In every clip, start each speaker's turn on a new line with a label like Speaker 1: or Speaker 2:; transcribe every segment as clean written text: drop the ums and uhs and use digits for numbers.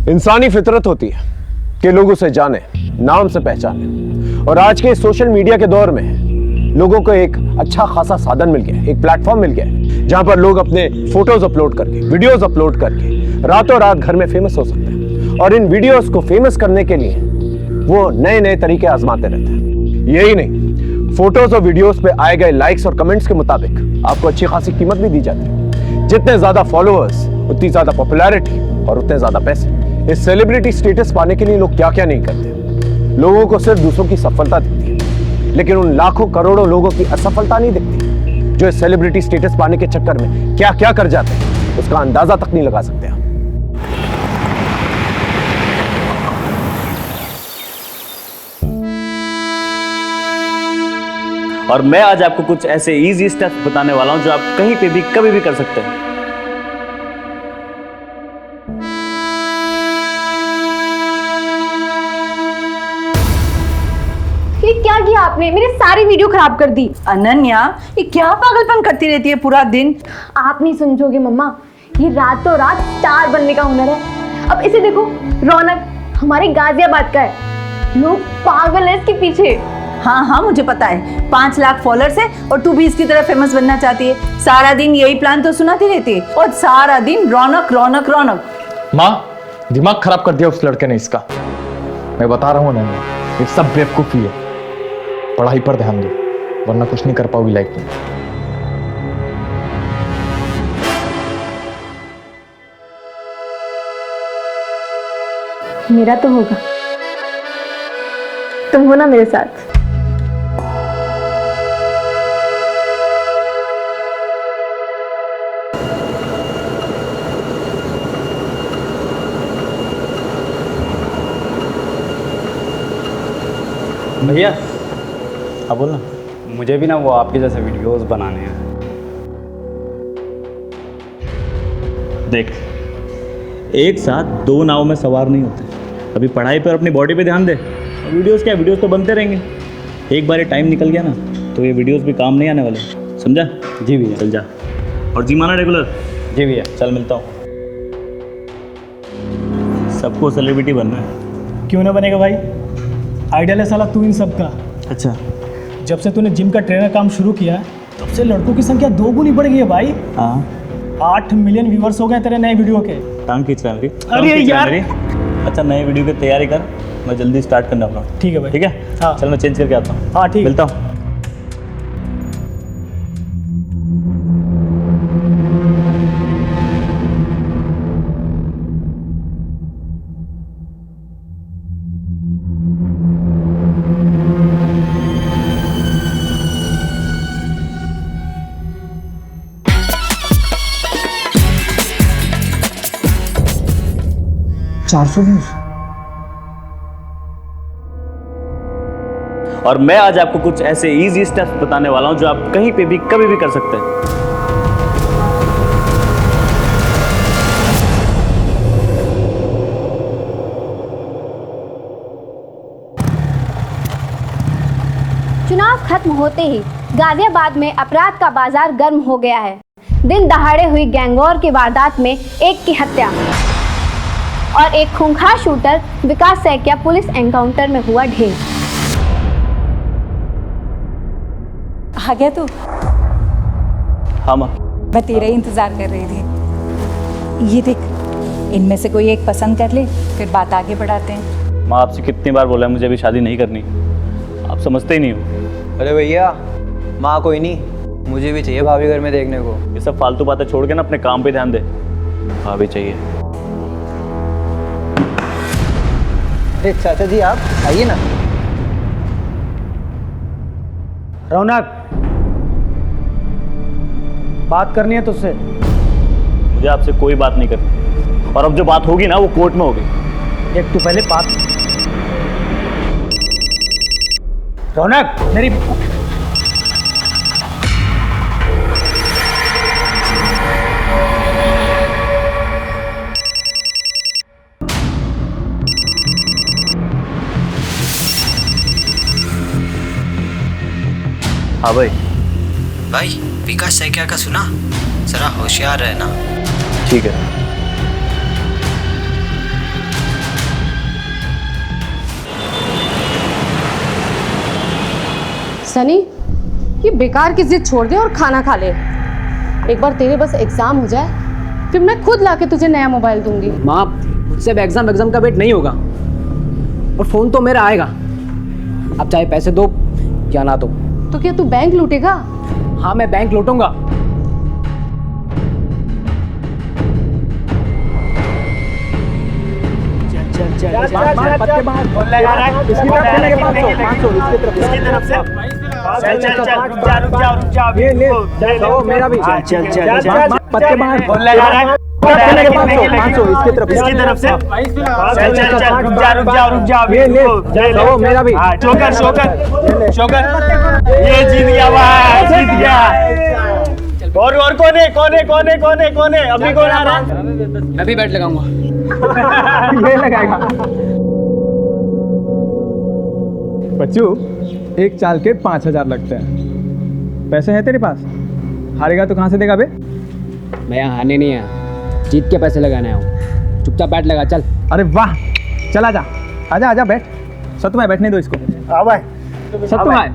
Speaker 1: इंसानी फितरत होती है कि लोग उसे जाने, नाम से पहचाने। और आज के सोशल मीडिया के दौर में लोगों को एक अच्छा खासा साधन मिल गया, एक प्लेटफॉर्म मिल गया जहां पर लोग अपने फोटोज अपलोड करके, वीडियोस अपलोड करके रातों रात घर में फेमस हो सकते हैं। और इन वीडियोस को फेमस करने के लिए वो नए नए तरीके आजमाते रहते हैं। यही नहीं, फोटोज और वीडियोस पे आए गए लाइक्स और कमेंट्स के मुताबिक आपको अच्छी खासी कीमत भी दी जाती है। जितने ज्यादा फॉलोअर्स उतनी ज्यादा पॉपुलैरिटी और उतने ज्यादा पैसे। इस सेलिब्रिटी स्टेटस पाने के लिए लोग क्या क्या नहीं करते। लोगों को सिर्फ दूसरों की सफलता दिखती है, लेकिन उन लाखों करोड़ों लोगों की असफलता नहीं दिखती जो इस सेलिब्रिटी स्टेटस पाने के चक्कर में क्या क्या कर जाते हैं, उसका अंदाजा तक नहीं लगा सकते आप।
Speaker 2: और मैं आज आपको कुछ ऐसे इजी स्टेप्स बताने वाला हूं जो आप कहीं पे भी कभी भी कर सकते हैं।
Speaker 3: ये क्या किया आपने? मेरी सारी वीडियो खराब कर दी।
Speaker 4: अनन्या, ये क्या पागलपन करती रहती है पूरा दिन?
Speaker 3: आप नहीं समझोगे मम्मा, ये रातों रात स्टार बनने का हुनर है। अब इसे देखो, रौनक हमारे गाजियाबाद का है, लोग पागल है इसके पीछे।
Speaker 4: हाँ हाँ, मुझे पता है, 5 लाख फॉलोअर्स है और तू भी इसकी तरह फेमस बनना चाहती है। सारा दिन यही प्लान तो सुनाती रहती है और सारा दिन रौनक रौनक रौनक।
Speaker 5: माँ, दिमाग खराब कर दिया उस लड़के ने इसका। मैं बता रहा हूँ ना, ये सब बेवकूफी है। पढ़ाई पर ध्यान दो, वरना कुछ नहीं कर पाओगी लाइफ में।
Speaker 3: मेरा तो होगा, तुम हो ना मेरे साथ।
Speaker 6: भैया,
Speaker 2: हाँ बोल ना।
Speaker 6: मुझे भी ना वो आपके जैसे वीडियोस बनाने हैं।
Speaker 2: देख, एक साथ 2 नाव में सवार नहीं होते। अभी पढ़ाई पर, अपनी बॉडी पे ध्यान दे। वीडियोस क्या, वीडियोस तो बनते रहेंगे। एक बार ये टाइम निकल गया ना तो ये वीडियोस भी काम नहीं आने वाले, समझा?
Speaker 6: जी भैया।
Speaker 2: चल जा, और जी माना रेगुलर।
Speaker 6: जी भैया।
Speaker 2: चल मिलता हूँ। सबको सेलिब्रिटी बनना है।
Speaker 7: क्यों ना बनेगा भाई, आइडियल है साला तू इन सब का।
Speaker 2: अच्छा,
Speaker 7: जब से तूने जिम का ट्रेनर काम शुरू किया तब से लड़कों की संख्या 2 गुनी बढ़ गई है भाई।
Speaker 2: हाँ,
Speaker 7: 8 मिलियन व्यूवर्स हो गए तेरे नए वीडियो के।
Speaker 2: टांग खींच रहा है मेरी।
Speaker 7: अरे
Speaker 2: टांग खींच रहा है
Speaker 7: यार।
Speaker 2: मेरी। अच्छा, नए वीडियो की तैयारी कर, मैं जल्दी स्टार्ट करना अपना।
Speaker 7: ठीक है भाई।
Speaker 2: ठीक है,
Speaker 7: हाँ।
Speaker 2: चल मैं चेंज करके आता हूँ।
Speaker 7: हाँ ठीक।
Speaker 2: मिलता हूँ। और मैं आज आपको कुछ ऐसे इजी स्टेप्स बताने वाला हूं जो आप कहीं पे भी कभी भी कर सकते हैं।
Speaker 3: चुनाव खत्म होते ही गाजियाबाद में अपराध का बाजार गर्म हो गया है। दिन दहाड़े हुई गैंगवॉर की वारदात में एक की हत्या और एक खूंखार शूटर विकास सैकिया पुलिस एनकाउंटर में हुआ ढेर।
Speaker 8: आ गया तू?
Speaker 2: हाँ माँ।
Speaker 8: मैं तेरा ही इंतजार कर रही थी। ये देख, इनमें से कोई एक पसंद कर ले, फिर बात आगे बढ़ाते हैं।
Speaker 2: माँ, आपसे कितनी बार बोला है मुझे अभी शादी नहीं करनी, आप समझते ही नहीं हो।
Speaker 9: अरे भैया, माँ कोई नहीं, मुझे भी चाहिए भाभी घर में देखने को।
Speaker 2: ये सब फालतू बातें छोड़ के ना अपने काम पे ध्यान दे। भाभी चाहिए।
Speaker 9: अरे चाचा जी, आप आइए ना।
Speaker 7: रौनक, बात करनी है तुझसे।
Speaker 2: मुझे आपसे कोई बात नहीं करनी, और अब जो बात होगी ना वो कोर्ट में होगी।
Speaker 7: एक तू पहले बात। रौनक, मेरी
Speaker 2: हाँ भाई।
Speaker 9: भाई, विकास सैकिया का सुना? जरा होशियार रहना।
Speaker 2: ठीक है।
Speaker 10: सनी, ये बेकार की जिद छोड़ दे और खाना खा ले। एक बार तेरे बस एग्जाम हो जाए, फिर मैं खुद लाके तुझे नया मोबाइल दूंगी।
Speaker 11: माँ, मुझसे एग्जाम का वेट नहीं होगा, और फोन तो मेरा आएगा। अब चाहे पैसे दो या ना दो।
Speaker 10: तो क्या तू बैंक लूटेगा?
Speaker 11: हाँ, मैं बैंक लूटूंगा।
Speaker 2: ये जीत गया भाई, जीत गया। और कौन है अभी कौन आ रहा है?
Speaker 11: मैं भी बैट लगाऊंगा।
Speaker 5: ये लगाएगा। बच्चू, एक चाल के 5,000 लगते हैं। पैसे हैं तेरे पास? हारेगा तो कहाँ से देगा बे?
Speaker 11: मैं यहाँ हारने नहीं आया, जीत के पैसे लगाने आया हूँ। चुपचाप बैट लगा, चल।
Speaker 5: अरे वाह, चल आजा आजा आजा बैठ। सत्तू भाई बैठने दो इसको। सत्तू भाई,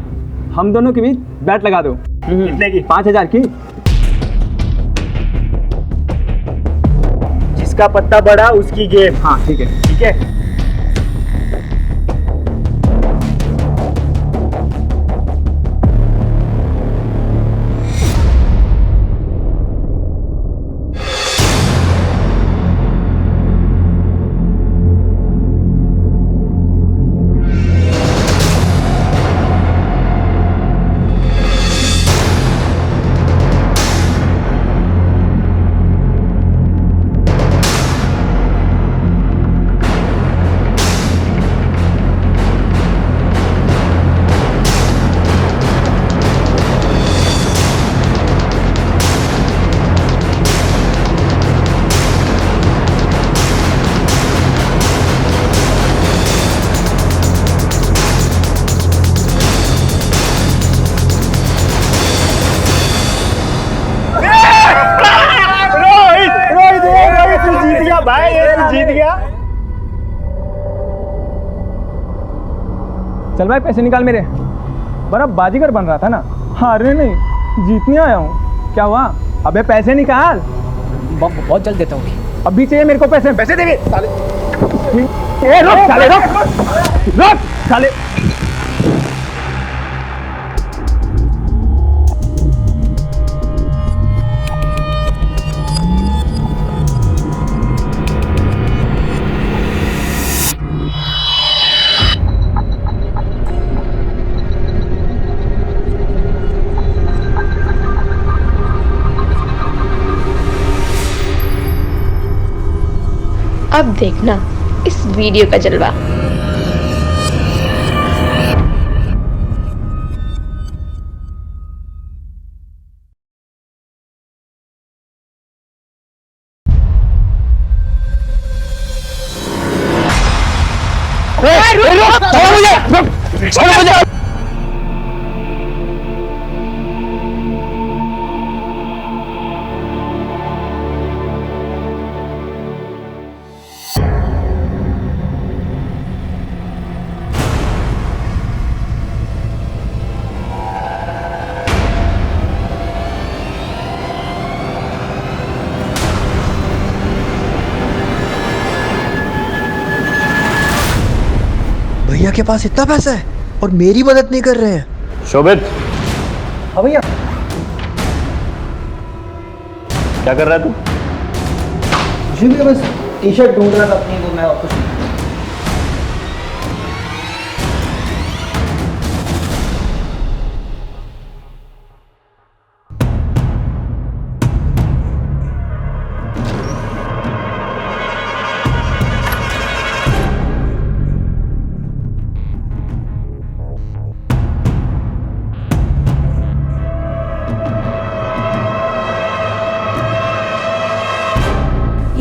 Speaker 5: हम दोनों के बीच बैट लगा दो।
Speaker 2: कितने की?
Speaker 5: 5,000 की।
Speaker 2: जिसका पत्ता बड़ा उसकी गेम।
Speaker 5: हाँ ठीक है।
Speaker 2: ठीक है।
Speaker 5: चल भाई, पैसे निकाल मेरे। बड़ा बाजीगर बन रहा था ना, हारने नहीं जीतने आया हूँ। क्या हुआ? अबे पैसे निकाल।
Speaker 11: बहुत जल्द देता हूँ।
Speaker 5: अभी चाहिए मेरे को पैसे। पैसे दे साले। रुक साले, रुक साले।
Speaker 10: अब देखना इस वीडियो का जलवा।
Speaker 9: भैया के पास इतना पैसा है और मेरी मदद नहीं कर रहे हैं।
Speaker 1: शोभित,
Speaker 9: हाँ भैया।
Speaker 1: क्या कर रहा है तू?
Speaker 9: कुछ भी, बस टी शर्ट ढूंढ रहा था अपनी को मैं वापस।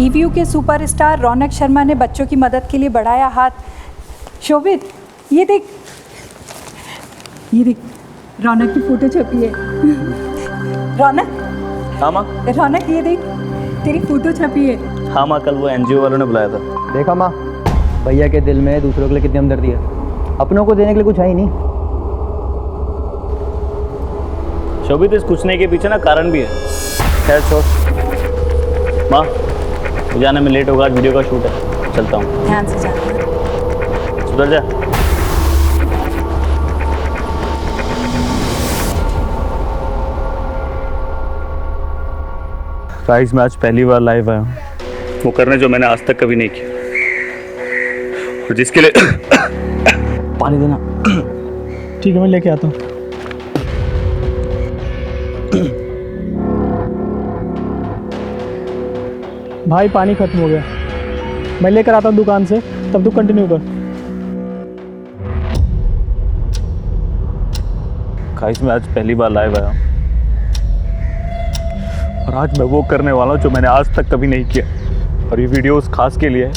Speaker 8: ईवीयू के सुपरस्टार रौनक शर्मा ने बच्चों की मदद के लिए बढ़ाया हाथ। शोभित, ये देख रौनक की फोटो छपी है। रौनक।
Speaker 2: हाँ माँ।
Speaker 8: रौनक, ये देख तेरी फोटो छपी है।
Speaker 2: हाँ माँ, कल वो एनजीओ वालों ने बुलाया था।
Speaker 9: देखा माँ, भैया के दिल में दूसरों के लिए कितनी हमदर्दी है। अपनों को देने के लिए कुछ है ही नहीं।
Speaker 2: शोभित, कुछ नहीं के पीछे ना कारण भी है। खैर छोड़ माँ, जाने में लेट होगा, आज वीडियो का शूट है, चलता हूँ।
Speaker 8: ध्यान से जाना।
Speaker 2: सुधर जा। गाइस, मैं आज पहली बार लाइव आया हूँ, वो करने जो मैंने आज तक कभी नहीं किया, और जिसके लिए पानी देना।
Speaker 7: ठीक है, मैं लेके आता हूँ। भाई पानी खत्म हो गया, मैं लेकर आता हूँ दुकान से, तब तू कंटिन्यू कर।
Speaker 2: गाइस, मैं आज पहली बार लाइव आया हूँ, और आज मैं वो करने वाला हूँ जो मैंने आज तक कभी नहीं किया, और ये वीडियो उस खास के लिए है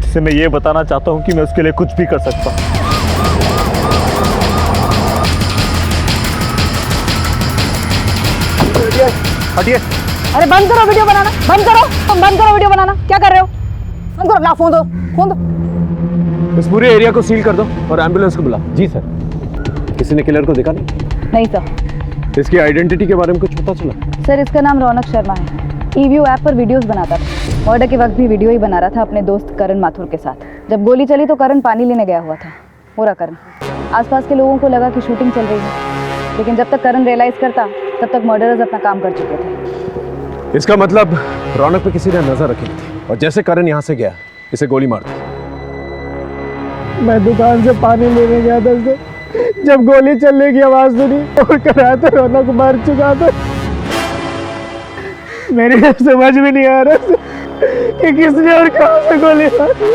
Speaker 2: जिसे मैं ये बताना चाहता हूँ कि मैं उसके लिए कुछ भी कर सकता हूँ।
Speaker 1: हटिए।
Speaker 10: अरे बंद करो वीडियो बनाना, बंद करो वीडियो बनाना। क्या कर रहे हो? बंद करो, ला फोन दो।
Speaker 1: इस पूरे एरिया को सील कर दो और एम्बुलेंस को बुला। जी सर। किसी ने किलर को देखा नहीं?
Speaker 3: नहीं सर।
Speaker 1: इसकी आइडेंटिटी के बारे में कुछ पता चला?
Speaker 3: सर, इसका नाम रौनक शर्मा है। ईव्यू ऐप पर वीडियोस बनाता था। मर्डर के वक्त भी वीडियो ही बना रहा था अपने दोस्त करण माथुर के साथ। जब गोली चली तो करण पानी लेने गया हुआ था। पूरा करण। आसपास के लोगों को लगा कि शूटिंग चल रही है, लेकिन जब तक करण रियलाइज करता तब तक मर्डरर्स अपना काम कर चुके थे।
Speaker 1: इसका मतलब रौनक पे किसी ने नजर रखी थी, और जैसे करण यहाँ से गया इसे गोली मार दी।
Speaker 7: मैं दुकान से पानी लेने गया था सर, जब गोली चलने की आवाज सुनी और करा तो रौनक मर चुका था। मेरे समझ में नहीं आ रहा कि किसने और कहां से गोली मारी।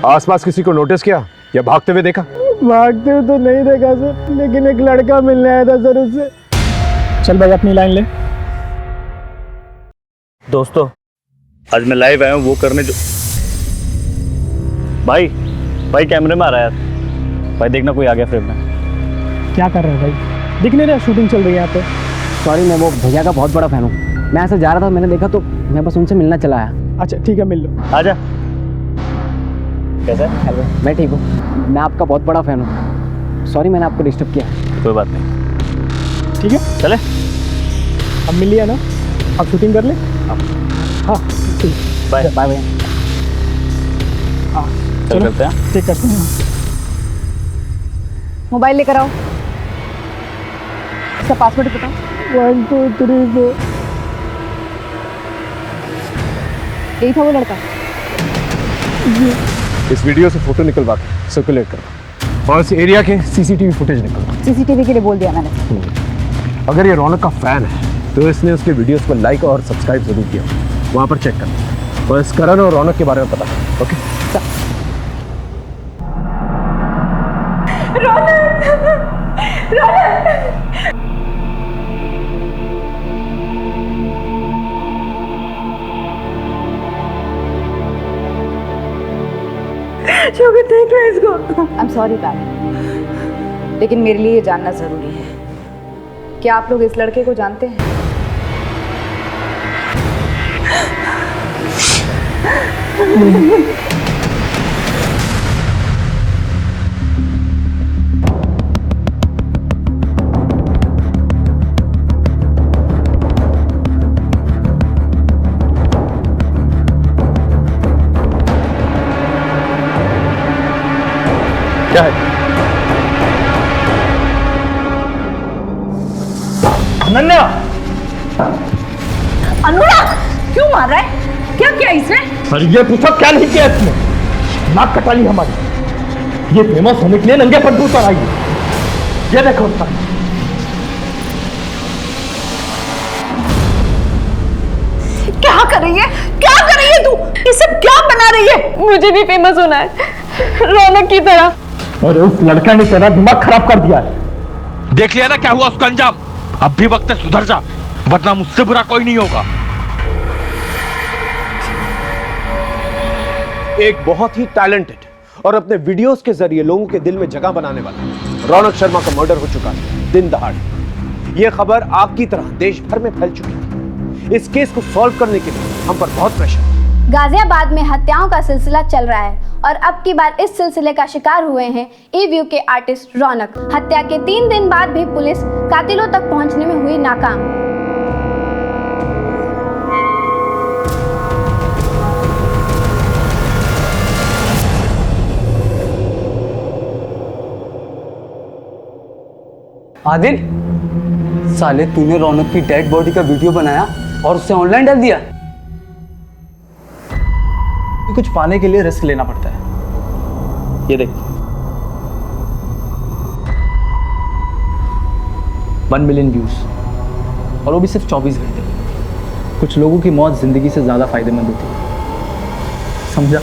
Speaker 1: आसपास किसी को नोटिस किया या भागते हुए देखा?
Speaker 7: भागते हुए तो नहीं देखा सर, लेकिन एक लड़का मिलने आया था सर उससे। चल भाई अपनी लाइन ले।
Speaker 2: दोस्तों, आज मैं लाइव आया हूँ वो करने जो भाई कैमरे में आ रहा है यार। भाई देखना, कोई आ गया फ्रेम में।
Speaker 7: क्या कर रहे हो भाई? दिख नहीं रहा शूटिंग चल रही है यहाँ पे।
Speaker 11: सॉरी, मैं वो भैया का बहुत बड़ा फैन हूँ। मैं ऐसे जा रहा था, मैंने देखा तो मैं बस उनसे मिलना चला आया।
Speaker 7: अच्छा ठीक है, मिल लो।
Speaker 2: आजा। कैसा है?
Speaker 11: हेलो, मैं ठीक हूँ। मैं आपका बहुत बड़ा फैन हूँ। सॉरी मैंने आपको डिस्टर्ब किया।
Speaker 2: कोई बात नहीं,
Speaker 7: ठीक है
Speaker 2: चले।
Speaker 7: अब मिल लिया ना, अब शूटिंग कर ले। हाँ ठीक,
Speaker 2: बाय
Speaker 11: बाय भैया।
Speaker 7: हाँ
Speaker 2: चल करते हैं।
Speaker 7: ठीक करते हैं।
Speaker 3: मोबाइल लेकर आओ। इसका पासवर्ड बताओ।
Speaker 7: 1 2 3 4।
Speaker 3: यही था वो लड़का?
Speaker 1: इस वीडियो से फोटो निकलवा के सर्कुलेट करो, और इस एरिया के सीसीटीवी फुटेज निकलवा।
Speaker 3: सीसीटीवी के लिए बोल दिया मैंने।
Speaker 1: अगर ये रौनक का फैन है तो इसने उसके वीडियोस को लाइक और सब्सक्राइब जरूर किया, वहां पर चेक कर, और इस करण और रौनक के बारे में पता कर। ओके?
Speaker 3: देख लो इसको। आई एम सॉरी मैम, लेकिन मेरे लिए ये जानना जरूरी है। क्या आप लोग इस लड़के को जानते हैं?
Speaker 1: क्या है?
Speaker 2: अनन्या!
Speaker 4: अनुराग, क्यों मार रहा है? क्या किया इसने?
Speaker 5: अरे ये पूछो क्या नहीं किया इसने? नाक कटा ली हमारी। ये फेमस होने के लिए नंगे पट्टू पर आई है। ये देखो उसका।
Speaker 4: क्या कर रही है? क्या कर रही है तू? इसे क्या बना रही है?
Speaker 10: मुझे भी फेमस होना है, रौनक की तरह।
Speaker 5: अरे उस लड़का ने तेरा दिमाग खराब कर दिया है। देख लिया ना क्या हुआ उसका अंजाम। अब भी वक्त है सुधर जा, वरना मुझसे बुरा कोई नहीं होगा।
Speaker 1: एक बहुत ही टैलेंटेड और अपने वीडियोस के जरिए लोगों के दिल में जगह बनाने वाला रौनक शर्मा का मर्डर हो चुका है दिन दहाड़े। यह खबर आग की तरह देश भर में फैल चुकी है। इस केस को सॉल्व करने के लिए हम पर बहुत प्रेशर है।
Speaker 3: गाजियाबाद में हत्याओं का सिलसिला चल रहा है और अब की बार इस सिलसिले का शिकार हुए हैं ई-व्यू के आर्टिस्ट रौनक। हत्या के 3 दिन बाद भी पुलिस कातिलों तक पहुंचने में हुई नाकाम।
Speaker 11: आदिल, साले तूने रौनक की डेड बॉडी का वीडियो बनाया और उसे ऑनलाइन डाल दिया।
Speaker 6: कुछ पाने के लिए रिस्क लेना पड़ता है। ये देख, 1 मिलियन व्यूज, और वो भी सिर्फ 24 घंटे। कुछ लोगों की मौत जिंदगी से ज्यादा फायदेमंद होती है, समझा?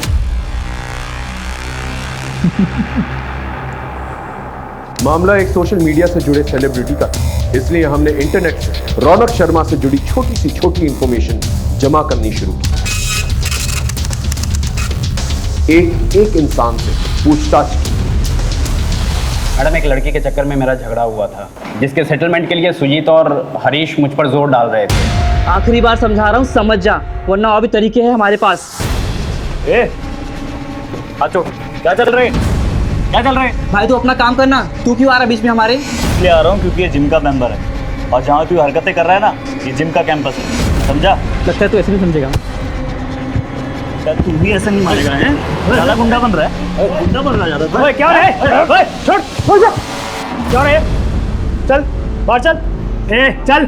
Speaker 1: मामला एक सोशल मीडिया से जुड़े सेलिब्रिटी का, इसलिए हमने इंटरनेट से रौनक शर्मा से जुड़ी छोटी सी छोटी इंफॉर्मेशन जमा करनी शुरू की। एक इंसान से पूछताछ की।
Speaker 6: मैडम, एक लड़की के चक्कर में मेरा झगड़ा हुआ था, जिसके सेटलमेंट के लिए सुजीत और हरीश मुझ पर जोर डाल रहे थे।
Speaker 11: आखिरी बार समझा रहा हूँ, समझ जा, वरना और भी तरीके हैं हमारे पास।
Speaker 2: आचो, क्या चल रहे
Speaker 11: भाई तू अपना काम करना, तू क्यों आ रहा बीच में हमारे?
Speaker 2: इसलिए आ रहा हूँ क्योंकि ये जिम का मेंबर है और जहाँ तू हरकतें कर रहा है ना, ये जिम का कैंपस है, समझा?
Speaker 11: लगता है तू ऐसे नहीं समझेगा।
Speaker 2: क्या तू भी ऐसा नहीं मारेगा? है ज्यादा गुंडा बन रहा है, गुंडा बन रहा है ज्यादा। ओए क्या रे? ओए छोड़ जा, क्या रे? चल बाहर चल, चल।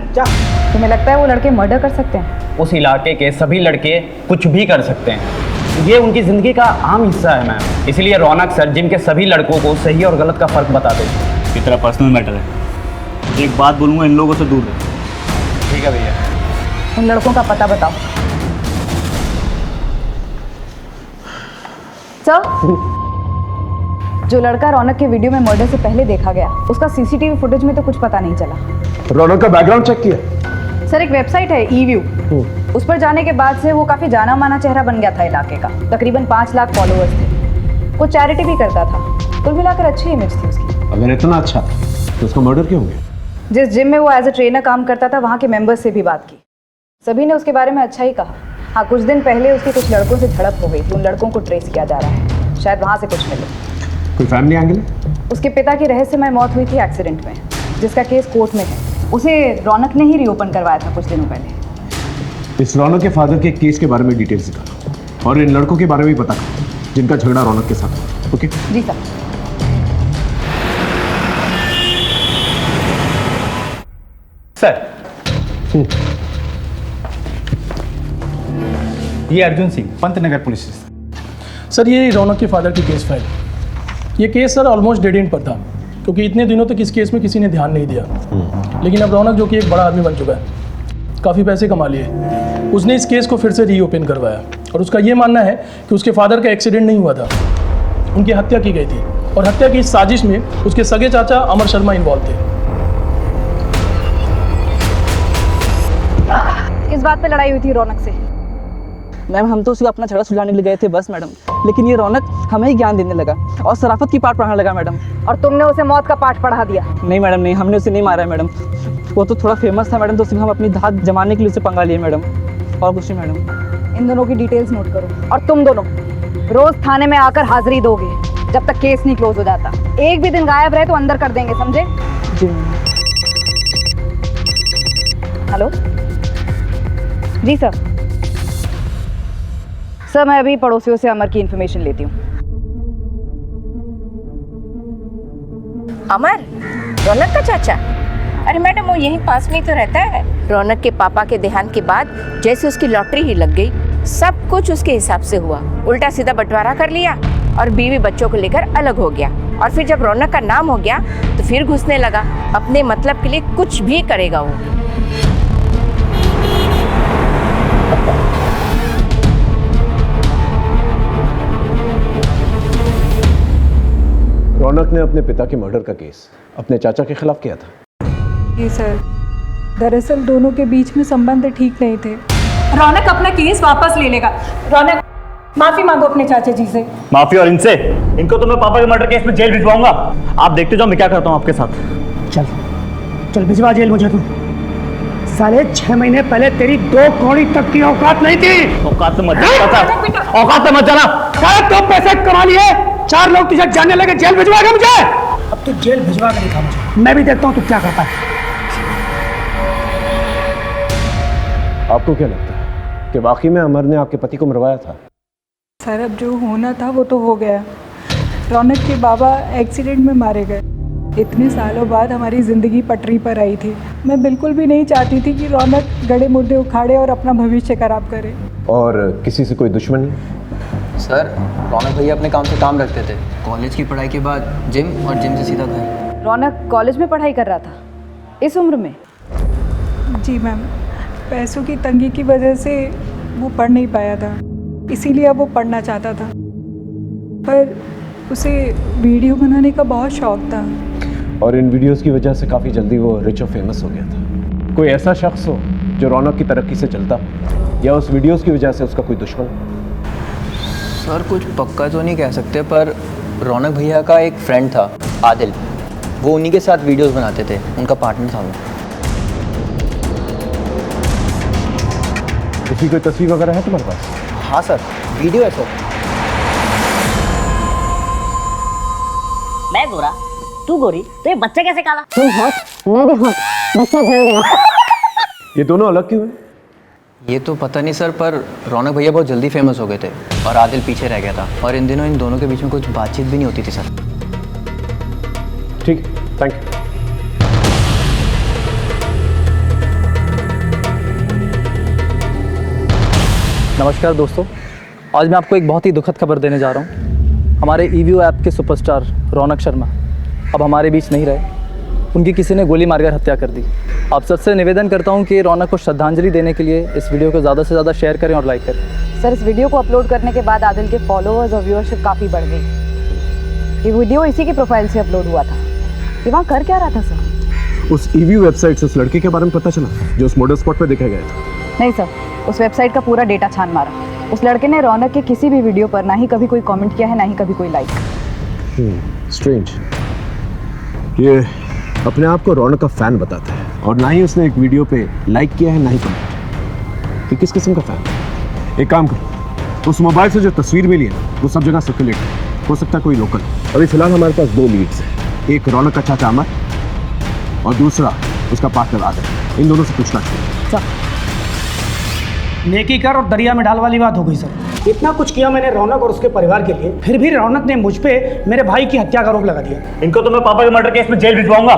Speaker 8: तुम्हें लगता है वो लड़के मर्डर कर सकते हैं?
Speaker 6: उस इलाके के सभी लड़के कुछ भी कर सकते हैं, ये उनकी जिंदगी का आम हिस्सा है मैम। इसलिए रौनक सर जिम के सभी लड़कों को सही और गलत का फर्क बता देते।
Speaker 2: ये तेरा पर्सनल मैटर है, एक बात बोलूँगा, इन लोगों से दूर रह।
Speaker 6: ठीक है भैया।
Speaker 8: उन लड़कों का पता बताओ। सर, जो लड़का रौनक के वीडियो में मर्डर से पहले देखा गया, उसका सीसीटीवी फुटेज में तो कुछ पता नहीं चला।
Speaker 1: रौनक का बैकग्राउंड चेक किया?
Speaker 8: सर, एक वेबसाइट है ई-व्यू, उस पर जाने के बाद से वो काफी जाना माना चेहरा बन गया था इलाके का। तकरीबन 5 लाख फॉलोअर्स थे। वो चैरिटी भी करता था। कुल मिलाकर अच्छी इमेज थी उसकी।
Speaker 1: अगर इतना अच्छा तो उसका मर्डर क्यों हो गया?
Speaker 8: जिस जिम में वो एज ए ट्रेनर काम करता था, वहाँ के मेंबर्स से भी बात की, सभी ने उसके बारे में अच्छा ही कहा। हाँ, कुछ दिन पहले उसकी कुछ लड़कों से झड़प हो गई थी। उन लड़कों को ट्रेस किया जा रहा है, शायद वहाँ से कुछ मिले।
Speaker 1: कोई फैमिली एंगल?
Speaker 8: उसके पिता की रहस्यमय मौत हुई थी एक्सीडेंट में, जिसका केस कोर्ट में है। उसे रौनक ने ही रीओपन करवाया था कुछ दिनों पहले।
Speaker 1: इस रौनक के फादर के केस के बारे में डिटेल्स निकालो और इन लड़कों के बारे में भी पता करो जिनका झगड़ा रौनक के साथ। ओके
Speaker 8: जी सर।
Speaker 6: सर, ये Arjun Singh, Pantnagar police station.
Speaker 7: Sir, ये रौनक के फादर की केस फाइल। ये case sir almost dead and पर था, क्योंकि इतने दिनों तक इस केस में किसी ने ध्यान नहीं दिया। लेकिन अब रौनक, जो कि एक बड़ा आदमी बन चुका है, काफ़ी पैसे कमा लिए, उसने इस केस को फिर से रीओपन करवाया। और उसका ये मानना है कि उसके फादर का एक्सीडेंट नहीं हुआ था, उनकी हत्या की गई थी। और हत्या की इस साजिश में उसके सगे चाचा अमर शर्मा इन्वॉल्व थे।
Speaker 8: किस बात पे लड़ाई हुई थी रौनक से?
Speaker 11: मैम, हम तो उसे अपना झगड़ा सुलझाने के लिए गए थे बस मैडम, लेकिन ये रौनक हमें ही ज्ञान देने लगा और शराफत की पाठ पढ़ाने लगा मैडम।
Speaker 8: और तुमने उसे मौत का पाठ पढ़ा दिया?
Speaker 11: नहीं मैडम, नहीं, हमने उसे नहीं मारा है मैडम। वो तो थोड़ा फेमस था मैडम, तो सिर्फ हम अपनी धाक जमाने के लिए उसे पंगा लिए मैडम, और कुछ नहीं मैडम।
Speaker 8: इन दोनों की डिटेल्स नोट करो, और तुम दोनों रोज थाने में आकर हाजिरी दोगे जब तक केस नहीं क्लोज हो जाता। एक भी दिन गायब रहे तो अंदर कर देंगे, समझे?
Speaker 11: जी।
Speaker 8: हेलो जी सर। सर, मैं अभी पड़ोसियों से अमर की इन्फॉर्मेशन लेती हूँ।
Speaker 12: अमर, रौनक का चाचा? अरे मैडम, वो यहीं पास में ही तो रहता है। रौनक के पापा के देहांत के बाद जैसे उसकी लॉटरी ही लग गई, सब कुछ उसके हिसाब से हुआ। उल्टा सीधा बंटवारा कर लिया और बीवी बच्चों को लेकर अलग हो गया। और फिर जब रौनक का नाम हो गया तो फिर घुसने लगा। अपने मतलब के लिए कुछ भी करेगा वो।
Speaker 1: रौनक ने अपने पिता के मर्डर का केस अपने चाचा के खिलाफ किया था।
Speaker 8: जी सर, दरअसल दोनों के बीच में संबंध ठीक नहीं थे।
Speaker 10: रौनक अपना केस वापस ले लेगा। रौनक, माफी मांगो अपने चाचा जी से।
Speaker 2: माफी? और इनसे? इनको तो मैं पापा के मर्डर केस में जेल भिजवाऊंगा। आप देखते जाओ मैं क्या करता हूँ आपके साथ।
Speaker 7: चल चल भिजवा जेल मुझे तू।
Speaker 11: साले 6 महीने पहले तेरी 2 कौड़ी तक की औकात नहीं थी।
Speaker 2: औकात से मत जा,
Speaker 11: औकात से मत जाना। साले 2 पैसे कमा लिए, 4 लोग तुझे जानने लगे, जेल भिजवाएगा मुझे। अब तू जेल भिजवा के दिखा मुझे, मैं भी देखता हूँ तू क्या करता है।
Speaker 1: आपको क्या लगता है कि वाकई में अमर ने आपके पति को मरवाया था?
Speaker 13: सर अब जो होना था वो तो हो गया। रौनक के बाबा एक्सीडेंट में मारे गए। इतने सालों बाद हमारी ज़िंदगी पटरी पर आई थी। मैं बिल्कुल भी नहीं चाहती थी कि रौनक गड़े मुर्दे उखाड़े और अपना भविष्य खराब करे।
Speaker 1: और किसी से कोई दुश्मनी?
Speaker 14: सर रौनक भैया अपने काम से काम रखते थे। कॉलेज की पढ़ाई के बाद जिम और जिम से सीधा घर।
Speaker 8: रौनक कॉलेज में पढ़ाई कर रहा था इस उम्र में?
Speaker 13: जी मैम, पैसों की तंगी की वजह से वो पढ़ नहीं पाया था, इसीलिए अब वो पढ़ना चाहता था। पर उसे वीडियो बनाने का बहुत शौक था।
Speaker 1: और इन वीडियोस की वजह से काफ़ी जल्दी वो रिच और फेमस हो गया था। कोई ऐसा शख्स हो जो रौनक की तरक्की से चलता, या उस वीडियोस की वजह से उसका कोई दुश्मन?
Speaker 14: सर कुछ पक्का तो नहीं कह सकते, पर रौनक भैया का एक फ्रेंड था आदिल, वो उन्हीं के साथ वीडियोस बनाते थे, उनका पार्टनर था वो।
Speaker 1: किसी कोई तस्वीर वगैरह है तुम्हारे पास?
Speaker 14: हाँ सर, वीडियो है सर।
Speaker 15: मैं गोरा, तू गोरी, तो ये बच्चा कैसे काला?
Speaker 10: तुम हॉट, मैं भी हॉट, बच्चा झड़ गया।
Speaker 1: ये दोनों अलग क्यों हैं?
Speaker 14: ये तो पता नहीं सर, पर रौनक भैया बहुत जल्दी फेमस हो गए थे और आदिल पीछे रह गया था। और इन दिनों इन दोनों के बीच में कुछ बातचीत भी नहीं होती थी सर।
Speaker 1: ठीक, थैंक यू।
Speaker 11: नमस्कार दोस्तों, आज मैं आपको एक बहुत ही दुखद खबर देने जा रहा हूँ। हमारे ईवीओ ऐप के सुपरस्टार रौनक शर्मा अब हमारे बीच नहीं रहे। उनकी किसी ने गोली मारकर हत्या कर दी। आप सबसे निवेदन करता हूँ कि रौनक को श्रद्धांजलि देने के लिए इस वीडियो को ज़्यादा से ज़्यादा शेयर करें और लाइक करें।
Speaker 8: सर इस वीडियो को अपलोड करने के बाद आदिल के फॉलोअर्स और व्यूअरशिप काफ़ी बढ़ गई। ये वीडियो इसी की प्रोफाइल से अपलोड हुआ था। ये वहाँ कर क्या रहा था सर?
Speaker 1: उस ईवीओ वेबसाइट से उस लड़के के बारे में पता चला जो उस मॉडल स्पॉट पर देखा गया था?
Speaker 8: नहीं सर, उस वेबसाइट का पूरा डेटा छान मारा। उस लड़के ने रौनक के किसी भी वीडियो पर ना ही कभी कोई कमेंट किया है, ना ही कभी कोई लाइक।
Speaker 1: स्ट्रेंज। ये अपने आप को रौनक का फैन बताता है और ना ही उसने एक वीडियो पे लाइक किया है, ना ही कमेंट। ये किस किस्म का फैन है? एक काम करो, उस मोबाइल से जो तस्वीर मिली है वो सब जगह सर्कुलेट है। हो सकता है कोई लोकल। अभी फिलहाल हमारे पास 2 लीड्स हैं, एक रौनक का चाचा अमर और दूसरा उसका पार्टनर आदिल। इन दोनों से पूछना चाहिए।
Speaker 11: नेकी कर और दरिया में डाल वाली बात हो गई सर। इतना कुछ किया मैंने रौनक और उसके परिवार के लिए, फिर भी रौनक ने मुझ पे मेरे भाई की हत्या का आरोप लगा दिया।
Speaker 2: इनको तो मैं पापा के मर्डर केस में जेल भिजवाऊंगा।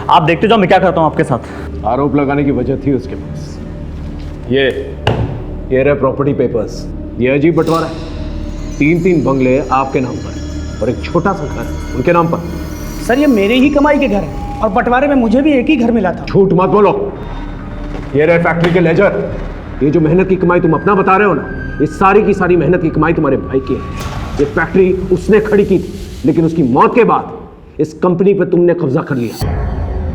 Speaker 2: आप देखते जाओ मैं क्या करता हूँ आपके साथ।
Speaker 1: आरोप लगाने की वजह थी उसके पास। ये रहे प्रॉपर्टी पेपर्स। ये अजीब बंटवारा है। 3-3 बंगले आपके नाम पर और एक छोटा सा घर उनके नाम पर।
Speaker 11: सर ये मेरे ही कमाई के घर है और बंटवारे में मुझे भी एक ही घर मिला था।
Speaker 1: झूठ मत बोलो। ये रहे फैक्ट्री के लेजर। ये जो मेहनत की कमाई तुम अपना बता रहे हो ना, ये सारी की सारी मेहनत की कमाई तुम्हारे भाई की है। ये फैक्ट्री उसने खड़ी की थी, लेकिन उसकी मौत के बाद इस कंपनी पे तुमने कब्जा कर लिया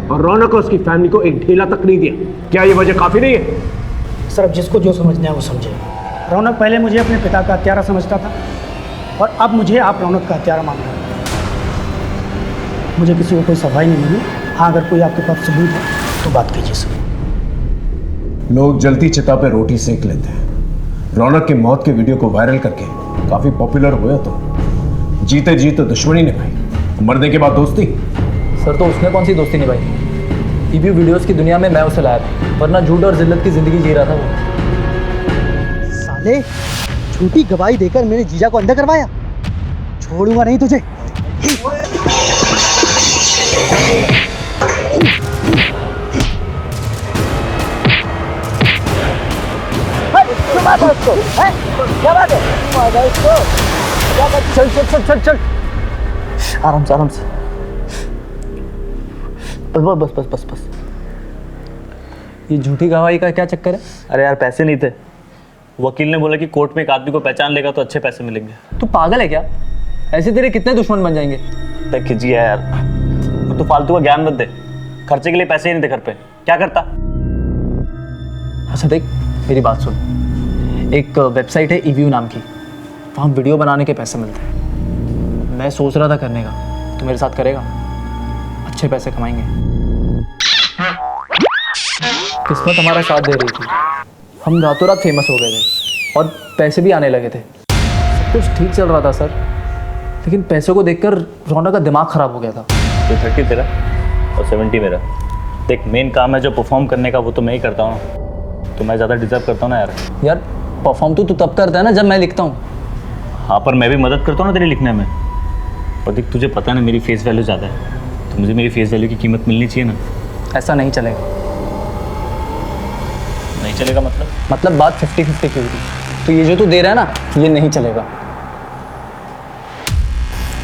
Speaker 1: और रौनक और उसकी फैमिली को एक ढेला तक नहीं दिया। क्या ये वजह काफी नहीं है?
Speaker 11: सर अब जिसको जो समझना है वो समझे। रौनक पहले मुझे अपने पिता का हत्यारा समझता था और अब मुझे आप रौनक का हत्यारा मान रहे हैं। मुझे किसी को कोई सफाई नहीं मिली। हाँ अगर कोई आपके पास सबूत है तो बात कीजिए सर।
Speaker 1: लोग जलती चिता पे रोटी सेक लेते हैं। रौनक की मौत के वीडियो को वायरल करके काफी पॉपुलर हुए तो जीते जी तो दुश्मनी निभाई, मरने के बाद दोस्ती।
Speaker 5: सर तो उसने कौन सी दोस्ती निभाई? ईवीओ वीडियोस की दुनिया में मैं उसे लाया था, वरना झूठ और जिल्लत की जिंदगी जी रहा था वो।
Speaker 9: साले झूठी गवाही देकर मेरे जीजा को अंदर करवाया। छोड़ूंगा नहीं तुझे।
Speaker 11: क्या बात है? चल चल चल चल चल, आराम से आराम से। बस बस बस बस बस।
Speaker 5: ये झूठी गवाही का क्या चक्कर है?
Speaker 2: अरे यार पैसे नहीं थे। वकील ने बोला कि कोर्ट में एक आदमी को पहचान लेगा तो अच्छे पैसे मिलेंगे।
Speaker 5: तू पागल है क्या? ऐसे तेरे कितने दुश्मन बन जाएंगे?
Speaker 2: देख खिंची है यार, तो फालतू का ज्ञान मत दे। खर्चे के लिए पैसे ही नहीं थे घर पे, क्या करता?
Speaker 5: अच्छा देख मेरी बात सुन, एक वेबसाइट है ईवीओ नाम की, वहाँ वीडियो बनाने के पैसे मिलते हैं। मैं सोच रहा था करने का, तू मेरे साथ करेगा? अच्छे पैसे कमाएंगे।
Speaker 11: किस्मत हमारा साथ दे रही थी, हम रातों रात फेमस हो गए थे और पैसे भी आने लगे थे। सब कुछ ठीक चल रहा था सर, लेकिन पैसों को देखकर रौनक का दिमाग ख़राब हो गया था।
Speaker 2: ये 30 तेरा और 70 मेरा। देख, मेन काम है जो परफॉर्म करने का, वो तो मैं ही करता हूँ, तो मैं ज़्यादा डिजर्व करता हूँ ना यार।
Speaker 11: यार परफॉर्म तो तू तब करता है ना जब मैं लिखता हूँ।
Speaker 2: हाँ, पर मैं भी मदद करता हूँ ना तेरे लिखने में। और देख, तुझे पता है ना मेरी फेस वैल्यू ज़्यादा है, तो मुझे मेरी फेस वैल्यू की कीमत मिलनी चाहिए ना।
Speaker 11: ऐसा नहीं चलेगा।
Speaker 2: नहीं चलेगा
Speaker 11: मतलब बात 50-50 की हुई, तो ये जो तू दे रहा है ना, ये नहीं चलेगा।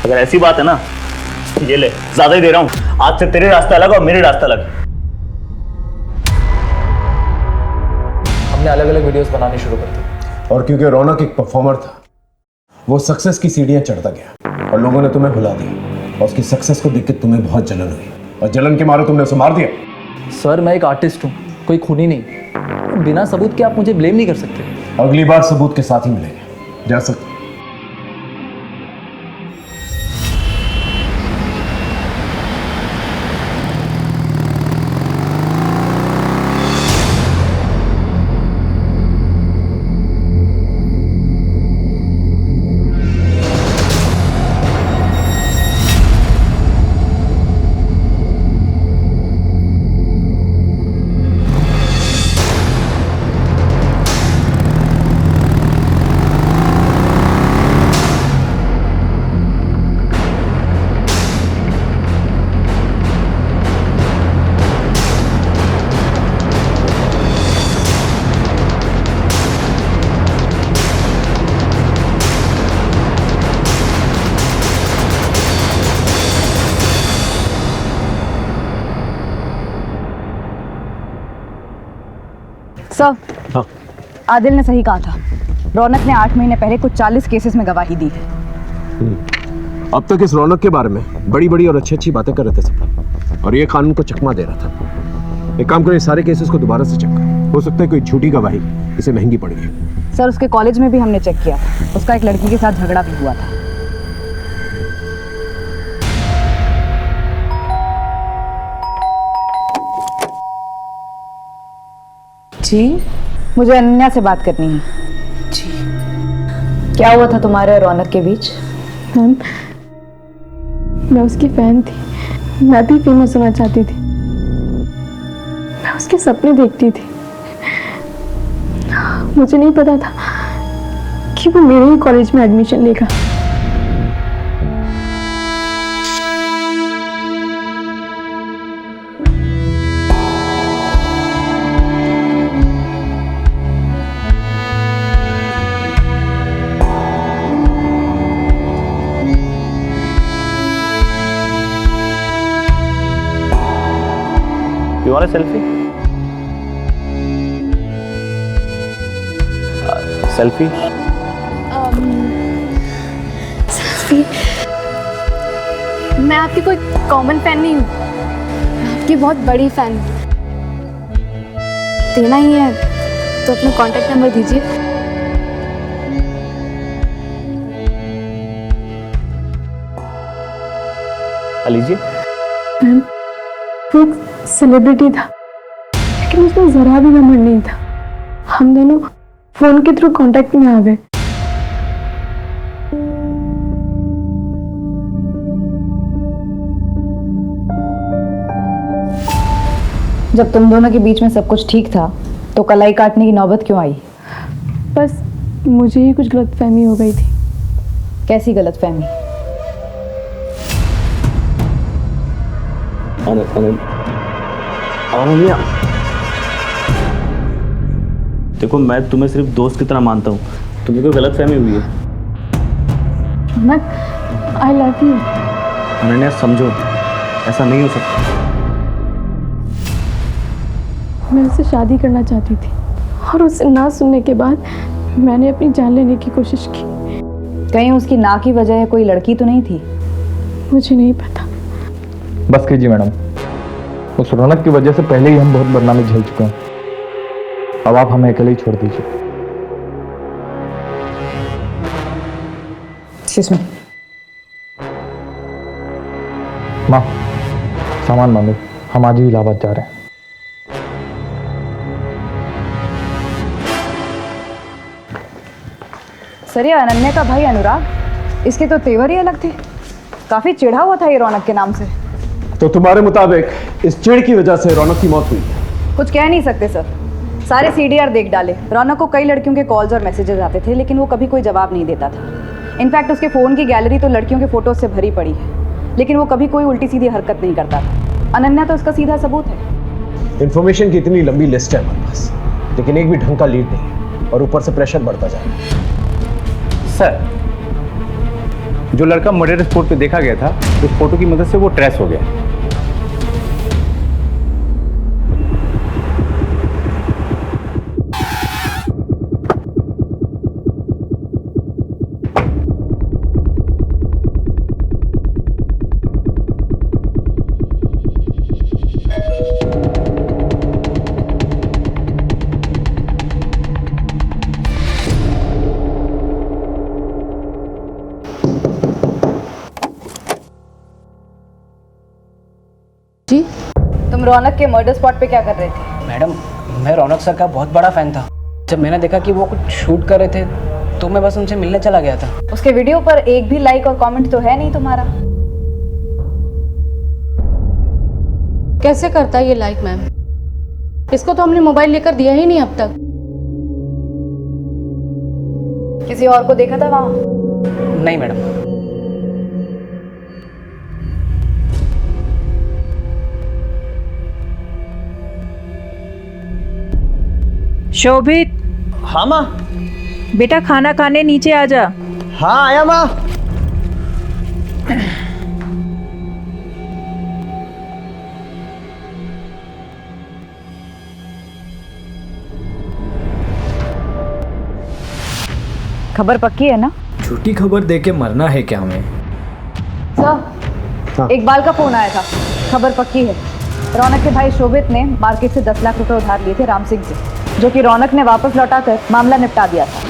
Speaker 2: अगर ऐसी बात है ना, ये ले, ज़्यादा ही दे रहा हूँ। आज से तेरे रास्ते अलग और मेरे रास्ते अलग।
Speaker 11: हमने अलग अलग वीडियोस बनानी शुरू कर दी।
Speaker 1: और क्योंकि रौनक एक परफॉर्मर था, वो सक्सेस की सीढ़ियां चढ़ता गया और लोगों ने तुम्हें भुला दिया, और उसकी सक्सेस को देख के तुम्हें बहुत जलन हुई, और जलन के मारे तुमने उसे मार दिया।
Speaker 11: सर मैं एक आर्टिस्ट हूँ, कोई खूनी नहीं। बिना सबूत के आप मुझे ब्लेम नहीं कर सकते।
Speaker 1: अगली बार सबूत के साथ ही मिलेंगे, जा सकते।
Speaker 8: सर, आदिल ने सही कहा था। रौनक ने 8 महीने पहले कुछ 40 केसेस में गवाही दी है।
Speaker 1: अब तक इस रौनक के बारे में बड़ी बड़ी और अच्छी अच्छी बातें कर रहे थे सब, और ये कानून को चकमा दे रहा था। एक काम करो, सारे केसेस को दोबारा से चेक करो, हो सकता है कोई झूठी गवाही इसे महंगी पड़ गई।
Speaker 8: सर, उसके कॉलेज में भी हमने चेक किया, उसका एक लड़की के साथ झगड़ा भी हुआ था। जी, मुझे अनन्या से बात करनी है। जी, क्या हुआ था तुम्हारे और रौनक के बीच?
Speaker 10: मैम, मैं उसकी फैन थी, मैं भी फेमस होना चाहती थी, मैं उसके सपने देखती थी। मुझे नहीं पता था कि वो मेरे ही कॉलेज में एडमिशन लेगा।
Speaker 2: You want a selfie? Selfie?
Speaker 10: Selfie? मैं आपकी कोई कॉमन फैन नहीं हूँ, मैं आपकी बहुत बड़ी फैन हूँ। देना ही है तो अपना कॉन्टैक्ट नंबर दीजिए।
Speaker 2: लीजिए।
Speaker 10: मैम, वो एक सेलिब्रिटी था, लेकिन उसमें जरा भी घमंड नहीं था। हम दोनों फोन के थ्रू कांटेक्ट में आ गए।
Speaker 8: जब तुम दोनों के बीच में सब कुछ ठीक था, तो कलाई काटने की नौबत क्यों आई?
Speaker 10: बस मुझे ही कुछ गलतफहमी हो गई थी।
Speaker 8: कैसी गलतफहमी?
Speaker 2: देखो, मैं तुम्हें सिर्फ दोस्त की तरह मानता हूँ, तुम्हें कोई गलतफहमी हुई है।
Speaker 10: I love you.
Speaker 2: अनन्या, समझो, ऐसा नहीं हो सकता।
Speaker 10: मैं उससे शादी करना चाहती थी, और उससे ना सुनने के बाद मैंने अपनी जान लेने की कोशिश की।
Speaker 8: कहीं उसकी ना की वजह कोई लड़की तो नहीं थी?
Speaker 10: मुझे नहीं पता।
Speaker 11: बस कीजिए मैडम, उस रौनक की वजह से पहले ही हम बहुत बदनामी झेल चुके हैं। अब आप हमें अकेले ही छोड़ दीजिए। माँ, सामान मांगो, हम आज ही इलाहाबाद जा रहे हैं।
Speaker 8: सर ये अनन्या का भाई अनुराग, इसके तो तेवर ही अलग थे। काफी चिढ़ा हुआ था ये रौनक के नाम से।
Speaker 1: तो तुम्हारे मुताबिक इस चिढ़ की वजह से रौनक की मौत हुई है?
Speaker 8: कुछ कह नहीं सकते सर, सारे CDR देख डाले। रौनक को कई लड़कियों के कॉल्स और मैसेजेस आते थे, लेकिन वो कभी कोई जवाब नहीं देता था। इनफैक्ट उसके फ़ोन की गैलरी तो लड़कियों के फोटोज से भरी पड़ी है, लेकिन वो कभी कोई उल्टी सीधी हरकत नहीं करता था। अनन्या तो उसका सीधा सबूत है।
Speaker 1: इंफॉर्मेशन की इतनी लंबी लिस्ट है हमारे पास, लेकिन एक भी ढंग का लीड नहीं, और ऊपर से प्रेशर बढ़ता जा रहा है।
Speaker 6: सर, जो लड़का मर्डर स्पॉट पे देखा गया था, उस फोटो की मदद से वो ट्रेस हो गया।
Speaker 8: जी, तुम रौनक के मर्डर स्पॉट पे क्या कर रहे थे?
Speaker 16: मैडम, मैं रौनक सर का बहुत बड़ा फ़ैन था। जब मैंने देखा कि वो कुछ शूट कर रहे थे, तो मैं बस उनसे मिलने चला गया था।
Speaker 8: उसके वीडियो पर एक भी लाइक और कमेंट तो है नहीं तुम्हारा।
Speaker 10: कैसे करता है ये लाइक मैम? इसको तो हमने मोबाइल लेकर दिया ही नहीं अब तक।
Speaker 8: किसी और को देखा था वहाँ?
Speaker 16: नहीं मैडम।
Speaker 4: शोभित।
Speaker 9: हाँ माँ।
Speaker 4: बेटा खाना खाने नीचे आ जा।
Speaker 9: हाँ आया माँ।
Speaker 8: खबर पक्की है ना?
Speaker 17: झूठी खबर देके मरना है क्या हमें?
Speaker 8: सर, इकबाल का फोन आया था, खबर पक्की है। रौनक के भाई शोभित ने मार्केट से 10 लाख रुपए उधार लिए थे राम सिंह से, जो कि रौनक ने वापस लौटाकर मामला निपटा दिया था।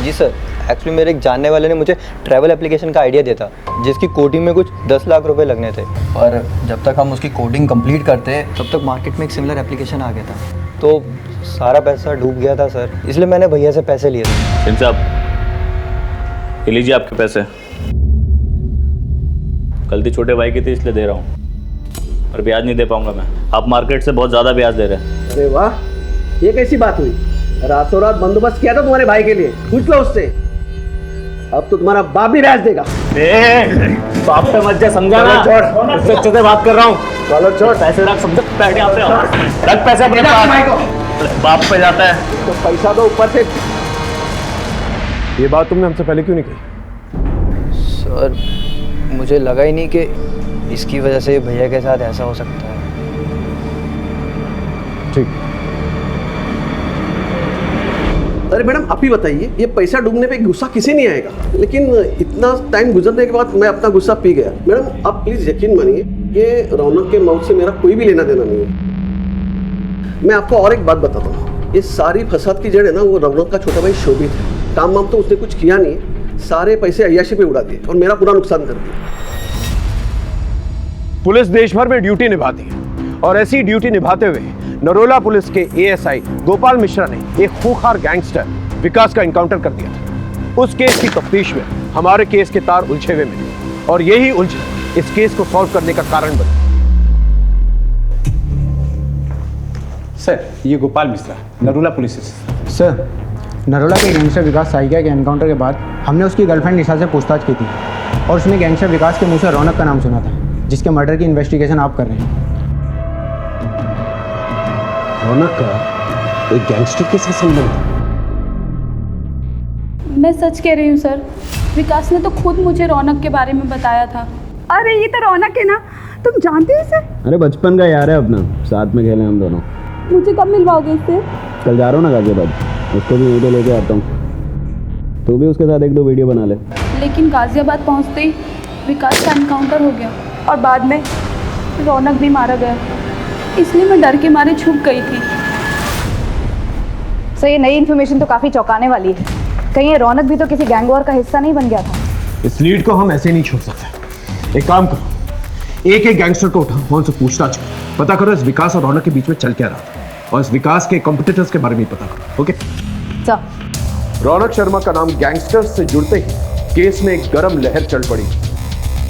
Speaker 14: जी सर, एक्चुअली मेरे एक जानने वाले ने मुझे ट्रैवल एप्लीकेशन का आइडिया दिया था, जिसकी कोडिंग में कुछ 10 लाख रुपए लगने थे, और जब तक हम उसकी कोडिंग कंप्लीट करते तब तक मार्केट में एक सिमिलर एप्लीकेशन आ गया था, तो सारा पैसा डूब गया था सर, इसलिए मैंने भैया से पैसे लिए थे।
Speaker 2: इन साहब, ये लीजिए आपके पैसे। गलती छोटे भाई की थी इसलिए दे रहा हूँ, और ब्याज नहीं दे पाऊंगा मैं। आप मार्केट से बहुत ज़्यादा ब्याज दे रहे हैं।
Speaker 9: अरे वाह, ये कैसी बात हुई? रातों रात बंदोबस्त किया था तुम्हारे भाई के लिए, पूछ लो उससे। अब तो तुम्हारा बाप भी ब्याज देगा।
Speaker 2: बाप पे मत जा, समझा ना?
Speaker 9: छोड़,
Speaker 2: उससे अच्छे से बात कर रहा हूँ।
Speaker 9: चलो छोड़,
Speaker 2: पैसे रख, समझ बैठ यहाँ पे, रख पैसे अपने पास। बाप पे जाता है
Speaker 9: तो पैसा दो ऊपर से।
Speaker 1: ये बात तुमने हमसे पहले क्यों नहीं कही?
Speaker 14: सर, मुझे लगा ही नहीं कि इसकी वजह से भैया के साथ ऐसा हो सकता है।
Speaker 1: ठीक।
Speaker 9: अरे मैडम, आप ही बताइए, ये पैसा डूबने पे गुस्सा किसी नहीं आएगा, लेकिन इतना टाइम गुजरने के बाद मैं अपना गुस्सा पी गया। मैडम आप प्लीज यकीन मानिए, ये रौनक के मौत से मेरा कोई भी लेना देना नहीं है। मैं आपको और एक बात बताता हूँ, ये सारी फसाद की जड़ है ना, वो रौनक का छोटा भाई शोभित है। काम वाम तो उसने कुछ किया नहीं है, सारे पैसे अय्याशी पे उड़ा दिए और मेरा पूरा नुकसान कर दिया।
Speaker 1: पुलिस देश भर में ड्यूटी निभाती है, और ऐसी ड्यूटी निभाते हुए नरोला पुलिस के ASI गोपाल मिश्रा ने एक खूंखार गैंगस्टर विकास का इनकाउंटर कर दिया था। उस केस की तफ्तीश में हमारे केस के तार उलझे हुए मिले, और यही उलझन इस केस को सॉल्व करने का कारण बनी।
Speaker 6: सर, ये गोपाल मिश्रा, नरोला पुलिस।
Speaker 18: सर, नरोला के गैंगस्टर विकास साहिका के एनकाउंटर के बाद हमने उसकी गर्लफ्रेंड निशा से पूछताछ की थी, और उसने गैंगस्टर विकास के मुंह से रौनक का नाम सुना था, जिसके मर्डर की इन्वेस्टिगेशन आप कर रहे हैं।
Speaker 1: रौनक का एक गैंगस्टर के साथ संबंध है?
Speaker 10: मैं सच कह रही हूँ सर, विकास ने तो खुद मुझे रौनक के बारे में बताया था।
Speaker 13: अरे ये तो रौनक है ना, तुम जानते हो इसे?
Speaker 19: अरे बचपन का यार है अपना, साथ में खेले हम दोनों।
Speaker 10: मुझे कब मिलवाओगे इससे?
Speaker 19: कल जा रहा हूँ ना गाजियाबाद, उसको भी वीडियो लेके आता हूँ, तू भी उसके साथ 1-2 वीडियो बना ले।
Speaker 10: लेकिन गाजियाबाद पहुँचते ही विकास का एनकाउंटर हो गया, और बाद में रौनक भी मारा गया, इसलिए मैं डर के मारे छुप गई थी।
Speaker 8: सर, ये नई इन्फॉर्मेशन तो काफ़ी चौंकाने वाली है। कहीं ये रौनक भी तो किसी गैंग वॉर का हिस्सा नहीं बन गया था?
Speaker 1: इस लीड को हम ऐसे नहीं छोड़ सकते। एक काम करो, एक गैंगस्टर को उठाओ, वहां से पूछताछ करो, पता करो इस विकास और रौनक के बीच में चल क्या रहा था, और इस विकास के कॉम्पिटिटर्स के बारे में पता करो। ओके?
Speaker 8: सर
Speaker 1: रौनक शर्मा का नाम गैंगस्टर्स से जुड़ते ही केस में एक गर्म लहर चल पड़ी।